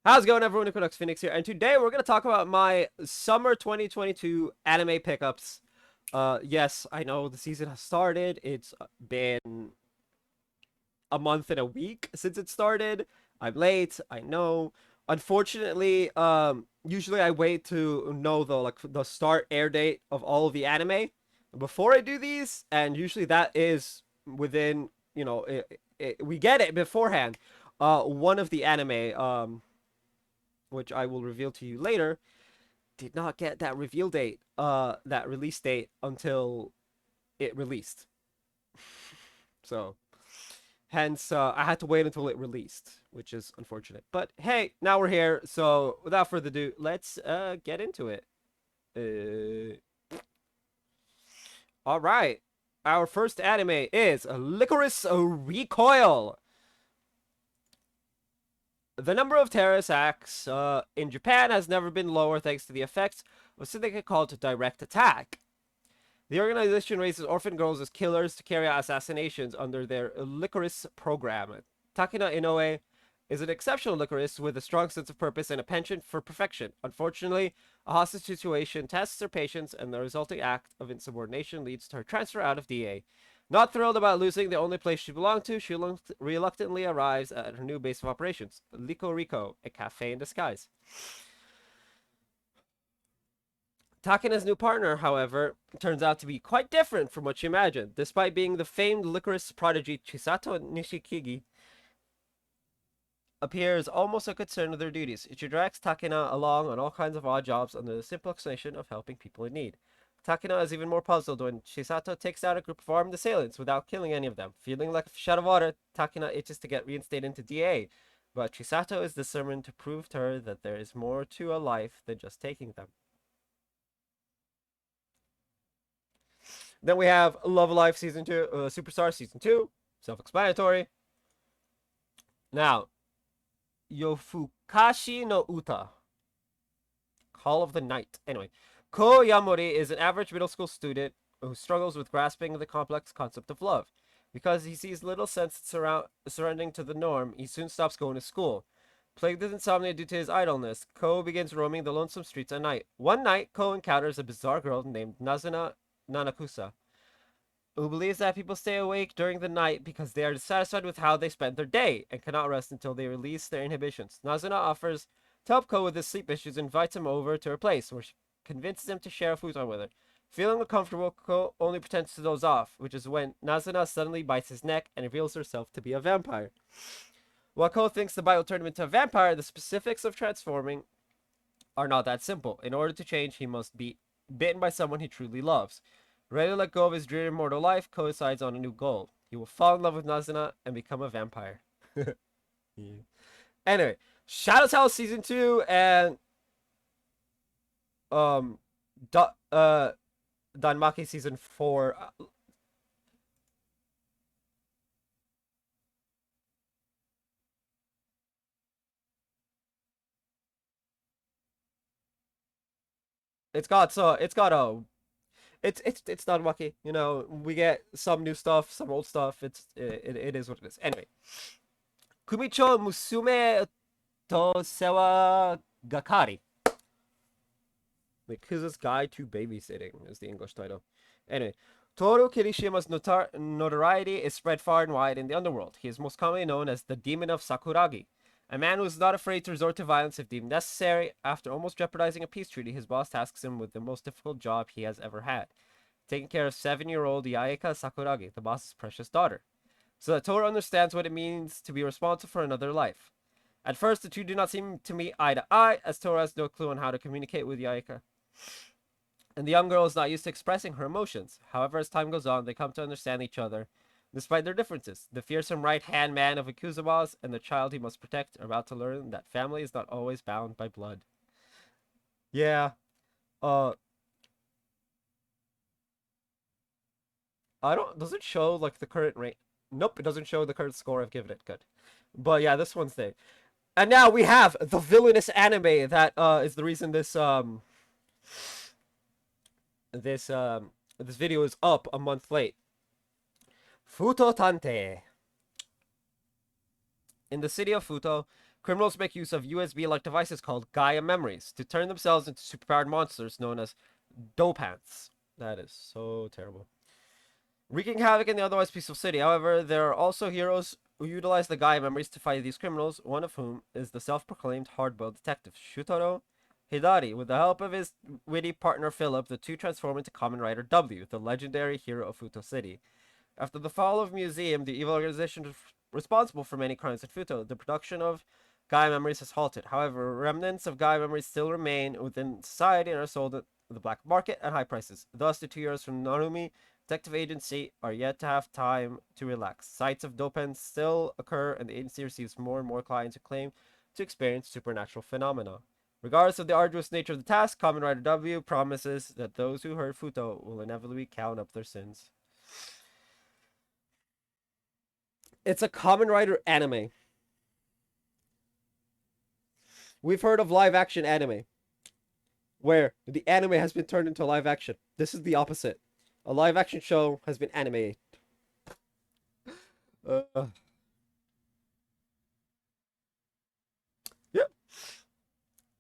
How's it going, everyone? Equinox Phoenix here, and today we're going to talk about my summer 2022 anime pickups. Yes, I know the season has started. It's been a month and a week since it started. I'm late, I know. Unfortunately, usually I wait to know the start air date of all of the anime before I do these, and usually that is within, we get it beforehand. One of the anime, which I will reveal to you later, did not get that reveal date, that release date until it released. So, hence, I had to wait until it released, which is unfortunate. But hey, now we're here. So, without further ado, let's get into it. Uh, all right. Our first anime is Licorice Recoil. The number of terrorist acts in Japan has never been lower thanks to the effects of something called direct attack. The organization raises orphan girls as killers to carry out assassinations under their Licorice program. Takina Inoue is an exceptional licorice with a strong sense of purpose and a penchant for perfection. Unfortunately, a hostage situation tests her patience, and the resulting act of insubordination leads to her transfer out of DA. Not thrilled about losing the only place she belonged to, she reluctantly arrives at her new base of operations, Licorico, a cafe in disguise. Takina's new partner, however, turns out to be quite different from what she imagined. Despite being the famed licorice prodigy, Chisato Nishikigi appears almost unconcerned with their duties. She drags Takina along on all kinds of odd jobs under the simple explanation of helping people in need. Takina is even more puzzled when Chisato takes out a group of armed assailants without killing any of them. Feeling like a fish out of water, Takina itches to get reinstated into DA, but Chisato is determined to prove to her that there is more to a life than just taking them. Then we have Love Alive Season 2, Superstar Season 2, self-explanatory. Now, Yofukashi no Uta, Call of the Night. Anyway, Ko Yamori is an average middle school student who struggles with grasping the complex concept of love. Because he sees little sense in surrendering to the norm, he soon stops going to school. Plagued with insomnia due to his idleness, Ko begins roaming the lonesome streets at night. One night, Ko encounters a bizarre girl named Nazuna Nanakusa, who believes that people stay awake during the night because they are dissatisfied with how they spend their day and cannot rest until they release their inhibitions. Nazuna offers to help Ko with his sleep issues and invites him over to her place, where she convinces him to share a futon with her. Feeling uncomfortable, Ko only pretends to doze off, which is when Nazuna suddenly bites his neck and reveals herself to be a vampire. While Ko thinks the bite will turn him into a vampire, the specifics of transforming are not that simple. In order to change, he must be bitten by someone he truly loves. Ready to let go of his dreary mortal life, Ko decides on a new goal. He will fall in love with Nazuna and become a vampire. Yeah. Anyway, Shadow's House Season 2 and um da- uh Danmaki Season 4. It's Danmaki. You know, we get some new stuff, some old stuff. It is what it is. Anyway, Kumicho Musume to Sewa Gakari. Yakuza's Guide to Babysitting is the English title. Anyway, Toru Kirishima's notoriety is spread far and wide in the underworld. He is most commonly known as the Demon of Sakuragi, a man who is not afraid to resort to violence if deemed necessary. After almost jeopardizing a peace treaty, his boss tasks him with the most difficult job he has ever had, taking care of 7-year-old Yaeka Sakuragi, the boss's precious daughter, so that Toru understands what it means to be responsible for another life. At first, the two do not seem to meet eye to eye, as Toru has no clue on how to communicate with Yaeka, and the young girl is not used to expressing her emotions. However, as time goes on, they come to understand each other, despite their differences. The fearsome right-hand man of Yakuza boss and the child he must protect are about to learn that family is not always bound by blood. Yeah, uh, I don't, does it show, like, the current rate? Nope, it doesn't show the current score I've given it. Good. But yeah, this one's there. And now we have the villainous anime that, is the reason this video is up a month late. Futo Tante. In the city of Futo, Criminals make use of USB-like devices called Gaia memories to turn themselves into superpowered monsters known as dopants. That is so terrible. Wreaking havoc in the otherwise peaceful city. However, there are also heroes who utilize the Gaia memories to fight these criminals, one of whom is the self-proclaimed hard-boiled detective, Shutaro Hidari. With the help of his witty partner Philip, the two transform into Kamen Rider W, the legendary hero of Futo City. After the fall of Museum, the evil organization responsible for many crimes at Futo, the production of Gaia memories has halted. However, remnants of Gaia memories still remain within society and are sold at the black market at high prices. Thus, the 2 years from Narumi Detective Agency are yet to have time to relax. Sites of dopants still occur, and the agency receives more and more clients who claim to experience supernatural phenomena. Regardless of the arduous nature of the task, Kamen Rider W promises that those who hurt Futo will inevitably count up their sins. It's a Kamen Rider anime. We've heard of live action anime, where the anime has been turned into live action. This is the opposite. A live action show has been animated. Yeah.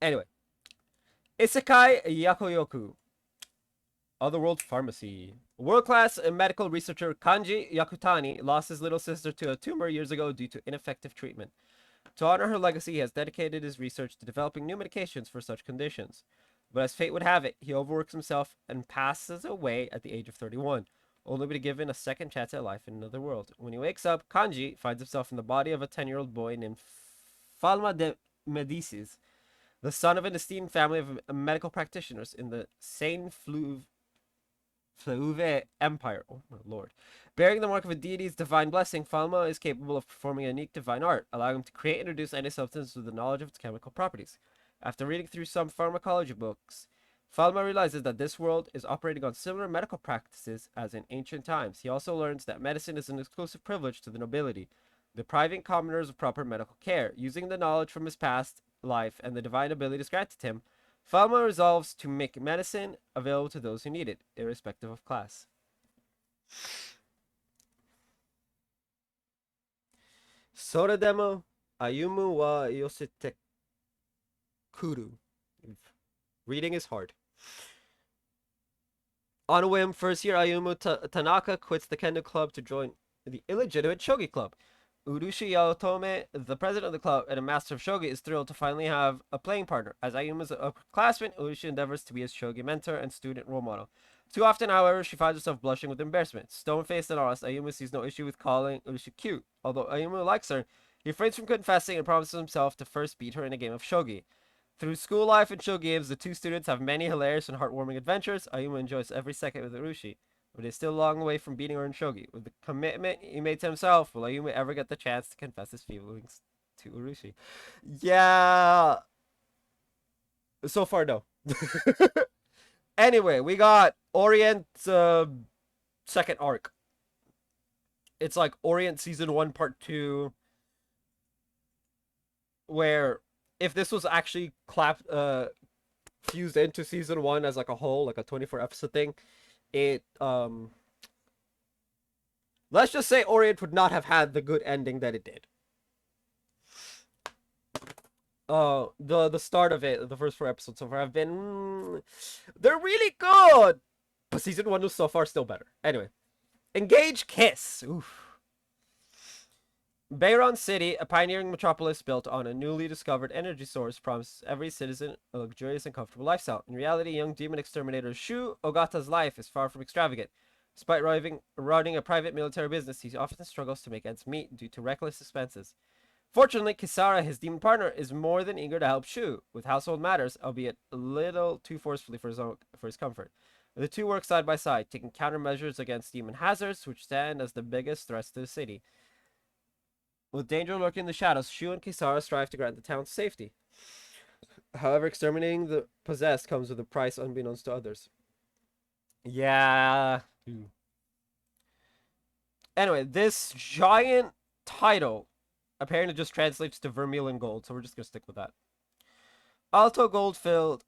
Anyway. Isekai Yakoyoku. Otherworld Pharmacy. World-class medical researcher Kanji Yakutani lost his little sister to a tumor years ago due to ineffective treatment. To honor her legacy, he has dedicated his research to developing new medications for such conditions. But as fate would have it, he overworks himself and passes away at the age of 31, only to be given a second chance at life in another world. When he wakes up, Kanji finds himself in the body of a 10-year-old boy named Falma de Medicis, the son of an esteemed family of medical practitioners in the Seine Fleuve Empire. Oh my lord. Bearing the mark of a deity's divine blessing, Falma is capable of performing a unique divine art, allowing him to create and reduce any substance with the knowledge of its chemical properties. After reading through some pharmacology books, Falma realizes that this world is operating on similar medical practices as in ancient times. He also learns that medicine is an exclusive privilege to the nobility, depriving commoners of proper medical care. Using the knowledge from his past life and the divine abilities granted him, Falma resolves to make medicine available to those who need it, irrespective of class. Soredemo Ayumu wa Yosete Kuru. Reading is hard. On a whim, first year Ayumu Tanaka quits the Kendo Club to join the illegitimate Shogi Club. Urushi Yaotome, the president of the club and a master of shogi, is thrilled to finally have a playing partner. As Ayumu is a upperclassman, Urushi endeavors to be his shogi mentor and student role model. Too often, however, she finds herself blushing with embarrassment. Stone-faced and honest, Ayumu sees no issue with calling Urushi cute. Although Ayumu likes her, he refrains from confessing and promises himself to first beat her in a game of shogi. Through school life and shogi games, the two students have many hilarious and heartwarming adventures. Ayumu enjoys every second with Urushi, but is still a long way from beating her in shogi. With the commitment he made to himself, will Ayumu ever get the chance to confess his feelings to Urushi? Yeah. So far, no. Anyway, we got Orient second arc. It's like Orient season 1 part 2, where if this was actually fused into season 1 as like a whole, like a 24 episode thing, it let's just say Orient would not have had the good ending that it did. The start of it, the first 4 episodes so far have been they're really good, but season 1 was so far still better. Anyway, Engage Kiss. Oof. Bayron City, a pioneering metropolis built on a newly discovered energy source, promises every citizen a luxurious and comfortable lifestyle. In reality, young demon exterminator Shu Ogata's life is far from extravagant. Despite running a private military business, he often struggles to make ends meet due to reckless expenses. Fortunately, Kisara, his demon partner, is more than eager to help Shu with household matters, albeit a little too forcefully for his comfort. The two work side by side, taking countermeasures against demon hazards, which stand as the biggest threats to the city. With danger lurking in the shadows, Shu and Kisara strive to grant the town's safety. However, exterminating the possessed comes with a price unbeknownst to others. Yeah. Anyway, this giant title apparently just translates to vermilion gold, so we're just gonna stick with that. Alto Goldfield,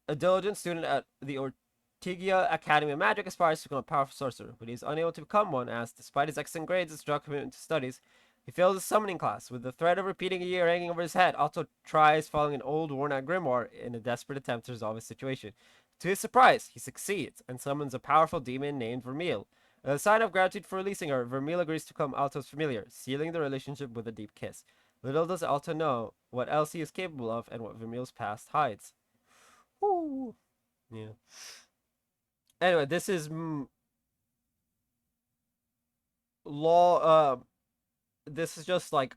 a diligent student at the Ortigia Academy of Magic, aspires to become a powerful sorcerer, but he is unable to become one as, despite his excellent grades and strong commitment to studies, He fails his summoning class. With the threat of repeating a year hanging over his head, Otto tries following an old, worn-out grimoire in a desperate attempt to resolve his situation. To his surprise, he succeeds and summons a powerful demon named Vermeil. As a sign of gratitude for releasing her, Vermeil agrees to become Alto's familiar, sealing the relationship with a deep kiss. Little does Alto know what else he is capable of and what Vermeil's past hides. Ooh. Yeah. Anyway, this is law. This is just like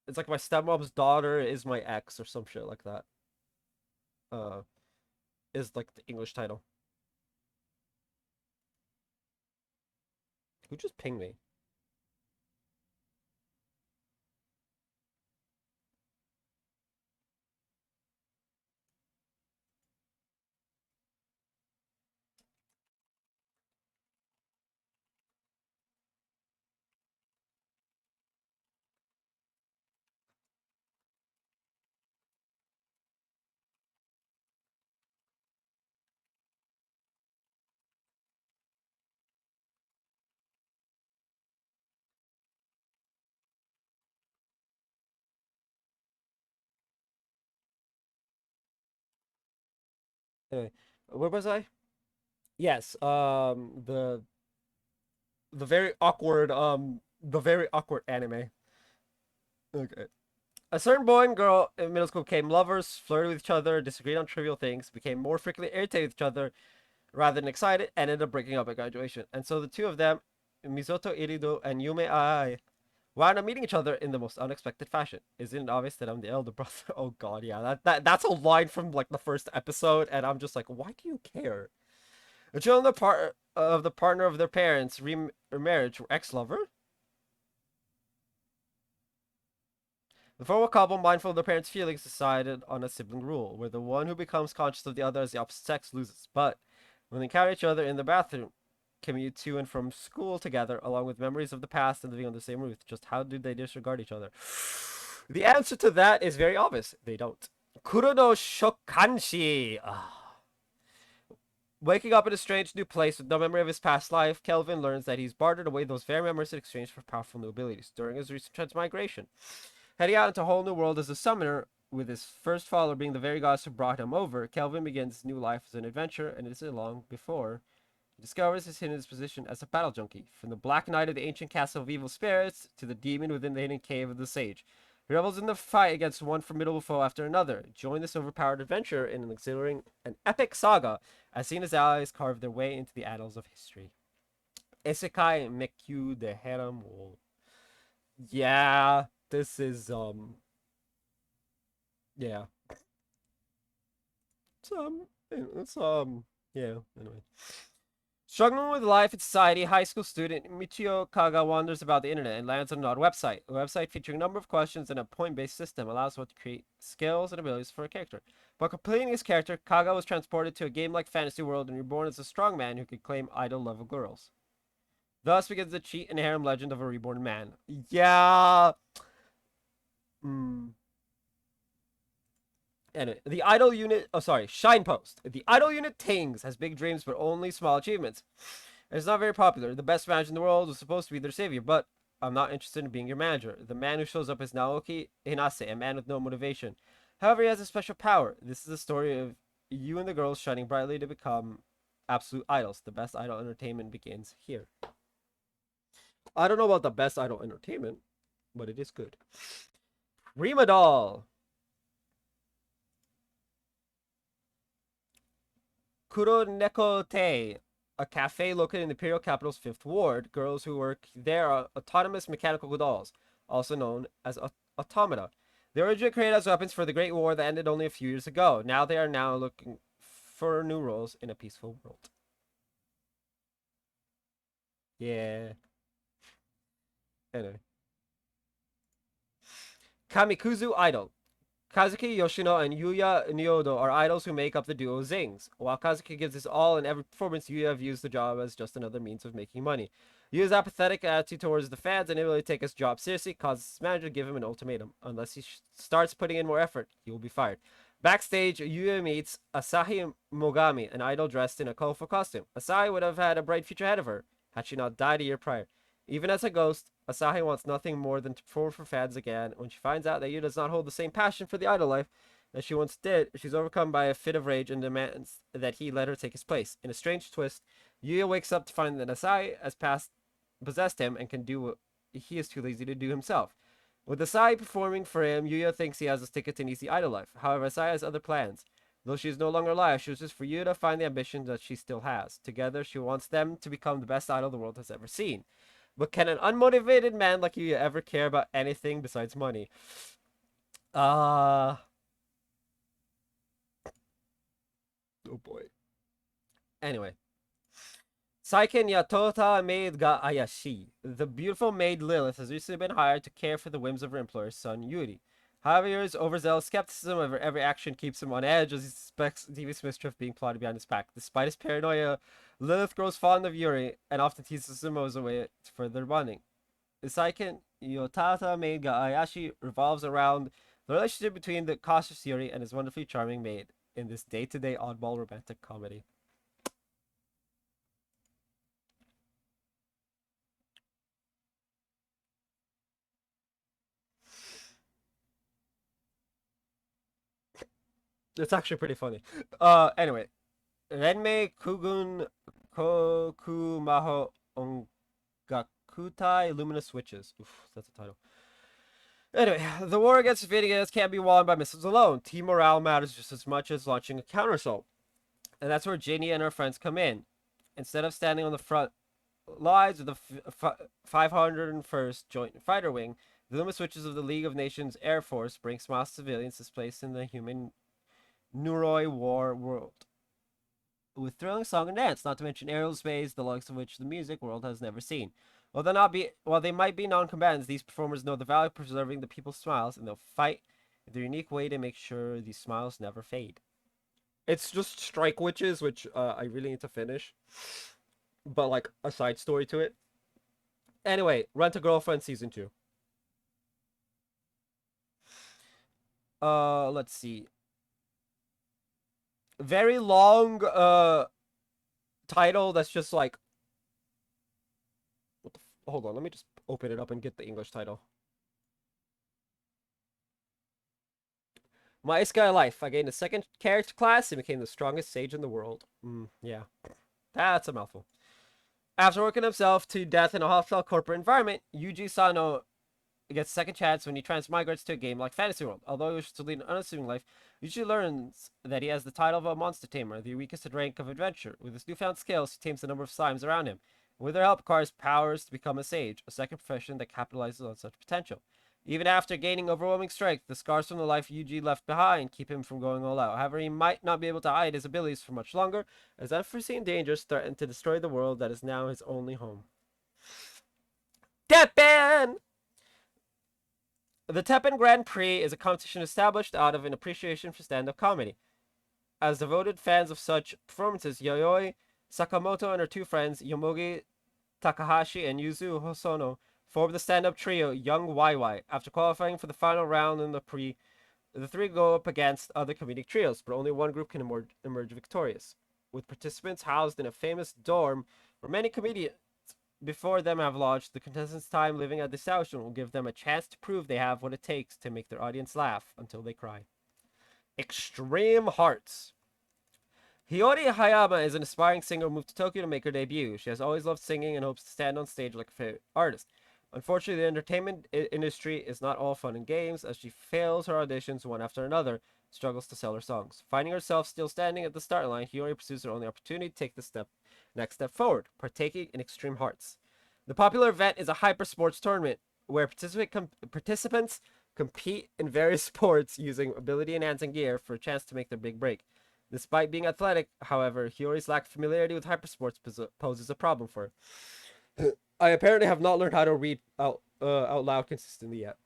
it's like my stepmom's daughter is my ex or some shit like that. Uh, is like the English title. Who just pinged me? Anyway, where was I? Yes. The very awkward anime. Okay. A certain boy and girl in middle school became lovers, flirted with each other, disagreed on trivial things, became more frequently irritated with each other rather than excited, and ended up breaking up at graduation. And so the two of them, Mizoto Irido and Yume Ai, wound up meeting each other in the most unexpected fashion. Isn't it obvious that I'm the elder brother? Oh god, yeah, that's a line from like the first episode, and I'm just like, why do you care? The children of the partner of their parents' remarriage were ex-lover. The former couple, mindful of their parents' feelings, decided on a sibling rule, where the one who becomes conscious of the other as the opposite sex loses. But when they encounter each other in the bathroom, commute to and from school together, along with memories of the past and living under the same roof, just how do they disregard each other? The answer to that is very obvious. They don't. Kuro no Shokanshi. Waking up in a strange new place with no memory of his past life, Kelvin learns that he's bartered away those very memories in exchange for powerful new abilities during his recent transmigration. Heading out into a whole new world as a summoner, with his first follower being the very gods who brought him over, Kelvin begins new life as an adventurer, and it isn't long before he discovers his hidden disposition as a battle junkie, from the Black Knight of the ancient castle of evil spirits to the demon within the hidden cave of the sage. He revels in the fight against one formidable foe after another. Join this overpowered adventure in an exhilarating and epic saga, as he and his allies carve their way into the annals of history. Isekai Mekyu de Harem. Yeah, this is yeah. Yeah, anyway. Struggling with life and society, high school student Michio Kaga wanders about the internet and lands on an odd website. A website featuring a number of questions and a point-based system allows one to create skills and abilities for a character. By completing his character, Kaga was transported to a game-like fantasy world and reborn as a strong man who could claim idol-level girls. Thus begins the cheat and harem legend of a reborn man. Yeah. Hmm. And the idol unit, oh sorry, Shine Post. The idol unit Tings has big dreams but only small achievements. It's not very popular. The best manager in the world was supposed to be their savior, but I'm not interested in being your manager. The man who shows up is Naoki Hinase, a man with no motivation. However, he has a special power. This is the story of you and the girls shining brightly to become absolute idols. The best idol entertainment begins here. I don't know about the best idol entertainment, but it is good. Rima Doll. Kuro Neko Te, a cafe located in the Imperial Capital's Fifth Ward. Girls who work there are autonomous mechanical dolls, also known as automata. They were originally created as weapons for the Great War that ended only a few years ago. Now they are now looking for new roles in a peaceful world. Yeah. Anyway. Kamikuzu Idol. Kazuki Yoshino and Yuya Nyodo are idols who make up the duo Zings. While Kazuki gives his all in every performance, Yuya views the job as just another means of making money. Yuya's apathetic attitude towards the fans and inability to take his job seriously causes his manager to give him an ultimatum. Unless he starts putting in more effort, he will be fired. Backstage, Yuya meets Asahi Mogami, an idol dressed in a colorful costume. Asahi would have had a bright future ahead of her had she not died a year prior. Even as a ghost, Asahi wants nothing more than to perform for fans again. When she finds out that Yu does not hold the same passion for the idol life as she once did, she's overcome by a fit of rage and demands that he let her take his place. In a strange twist, Yuya wakes up to find that Asahi has possessed him and can do what he is too lazy to do himself. With Asahi performing for him, Yuya thinks he has a ticket to an easy idol life. However, Asahi has other plans. Though she is no longer alive, she wishes for Yuya to find the ambition that she still has. Together, she wants them to become the best idol the world has ever seen. But can an unmotivated man like Yuya ever care about anything besides money? Uh oh boy. Anyway, Saiken Yatota maid ga Ayashi. The beautiful maid Lilith has recently been hired to care for the whims of her employer's son Yuri. However, Yuri's overzealous skepticism over every action keeps him on edge as he suspects devious mischief being plotted behind his back. Despite his paranoia, Lilith grows fond of Yuri and often teases him as a way to further bonding. The Saiken Yotata maid ga Ayashi revolves around the relationship between the cautious Yuri and his wonderfully charming maid in this day-to-day oddball romantic comedy. It's actually pretty funny. Anyway, Renmei Kugun Kokumaho Ongakutai Luminous Switches. Oof, that's a title. Anyway, the war against Vitigas can't be won by missiles alone. Team morale matters just as much as launching a counterassault. And that's where Ginny and her friends come in. Instead of standing on the front lines of the 501st Joint Fighter Wing, the Luminous Switches of the League of Nations Air Force bring smiles to civilians displaced in the human Nuroi war world. With thrilling song and dance, not to mention aerial space, the likes of which the music world has never seen. While they might be non-combatants, these performers know the value of preserving the people's smiles, and they'll fight in their unique way to make sure these smiles never fade. It's just Strike Witches, which I really need to finish, but like a side story to it. Anyway, Rent a Girlfriend season 2. Let's see. Very long title that's just like hold on, let me just open it up and get the English title. My Sky Life. I gained a second character class and became the strongest sage in the world. Yeah. That's a mouthful. After working himself to death in a hostile corporate environment, Yuji Sano gets a second chance when he transmigrates to a game like Fantasy World. Although he wishes to lead an unassuming life, Yuji learns that he has the title of a monster tamer, the weakest rank of adventure. With his newfound skills, he tames the number of slimes around him. With their help, acquires powers to become a sage, a second profession that capitalizes on such potential. Even after gaining overwhelming strength, the scars from the life Yuji left behind keep him from going all out. However, he might not be able to hide his abilities for much longer, as unforeseen dangers threaten to destroy the world that is now his only home. Teppen! The Teppen Grand Prix is a competition established out of an appreciation for stand-up comedy. As devoted fans of such performances, Yayoi Sakamoto and her two friends, Yomogi Takahashi and Yuzu Hosono, form the stand-up trio Young YY. After qualifying for the final round in the Prix, the three go up against other comedic trios, but only one group can emerge victorious. With participants housed in a famous dorm where many comedians before them have lodged, the contestants' time living at the establishment will give them a chance to prove they have what it takes to make their audience laugh until they cry. Extreme Hearts. Hiyori Hayama is an aspiring singer who moved to Tokyo to make her debut. She has always loved singing and hopes to stand on stage like a favorite artist. Unfortunately, the entertainment industry is not all fun and games, as she fails her auditions one after another, struggles to sell her songs. Finding herself still standing at the start line, Hiyori pursues her only opportunity to take the next step forward, partaking in Extreme Hearts. The popular event is a hyper sports tournament where participants compete in various sports using ability-enhancing gear for a chance to make their big break. Despite being athletic, however, Hiyori's lack of familiarity with hypersports poses a problem for her. I apparently have not learned how to read out loud consistently yet.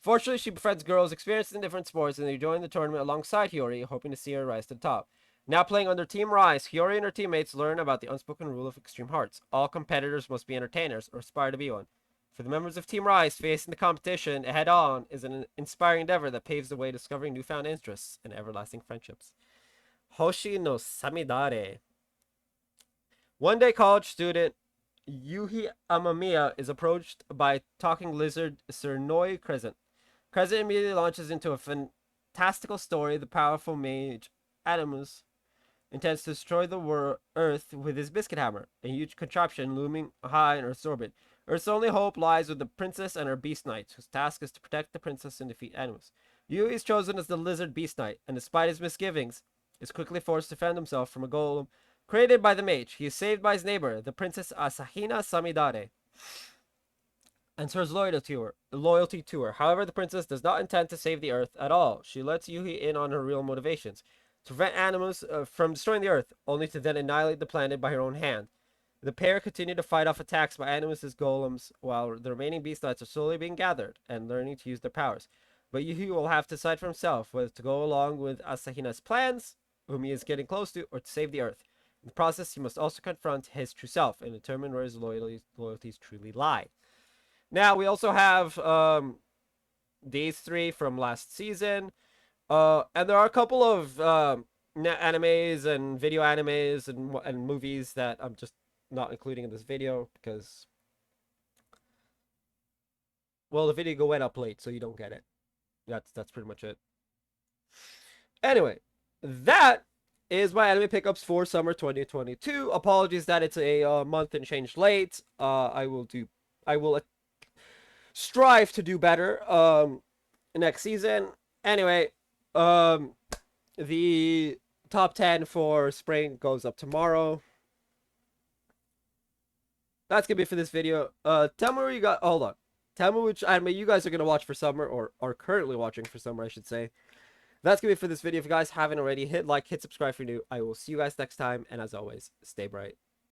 Fortunately, she befriends girls experienced in different sports, and they join the tournament alongside Hiyori, hoping to see her rise to the top. Now playing under Team Rise, Hiyori and her teammates learn about the unspoken rule of Extreme Hearts. All competitors must be entertainers or aspire to be one. For the members of Team Rise, facing the competition head-on is an inspiring endeavor that paves the way to discovering newfound interests and everlasting friendships. Hoshi no Samidare. One day, college student Yuhi Amamiya is approached by talking lizard Cernoi Crescent. Crescent immediately launches into a fantastical story. The powerful mage Animus intends to destroy the Earth with his biscuit hammer, a huge contraption looming high in Earth's orbit. Earth's only hope lies with the princess and her beast knights, whose task is to protect the princess and defeat Animus. Yui is chosen as the lizard beast knight, and despite his misgivings, is quickly forced to defend himself from a golem created by the mage. He is saved by his neighbor, the princess Asahina Samidare, and swears loyalty to her. However, the princess does not intend to save the Earth at all. She lets Yuhi in on her real motivations to prevent Animus from destroying the Earth, only to then annihilate the planet by her own hand. The pair continue to fight off attacks by Animus's golems, while the remaining beast knights are slowly being gathered and learning to use their powers. But Yuhi will have to decide for himself whether to go along with Asahina's plans, whom he is getting close to, or to save the Earth. In the process, he must also confront his true self and determine where his loyalties truly lie. Now, we also have these three from last season. And there are a couple of animes and video animes and movies that I'm just not including in this video because, well, the video went up late, so you don't get it. That's pretty much it. Anyway, that is my anime pickups for summer 2022. Apologies that it's a month and change late. I will strive to do better next season. Anyway, the top 10 for spring goes up tomorrow. That's gonna be it for this video. Tell me where you got. Hold on. Tell me which anime you guys are gonna watch for summer, or are currently watching for summer, I should say. That's gonna be it for this video. If you guys haven't already, hit like, hit subscribe if you're new. I will see you guys next time, and as always, stay bright.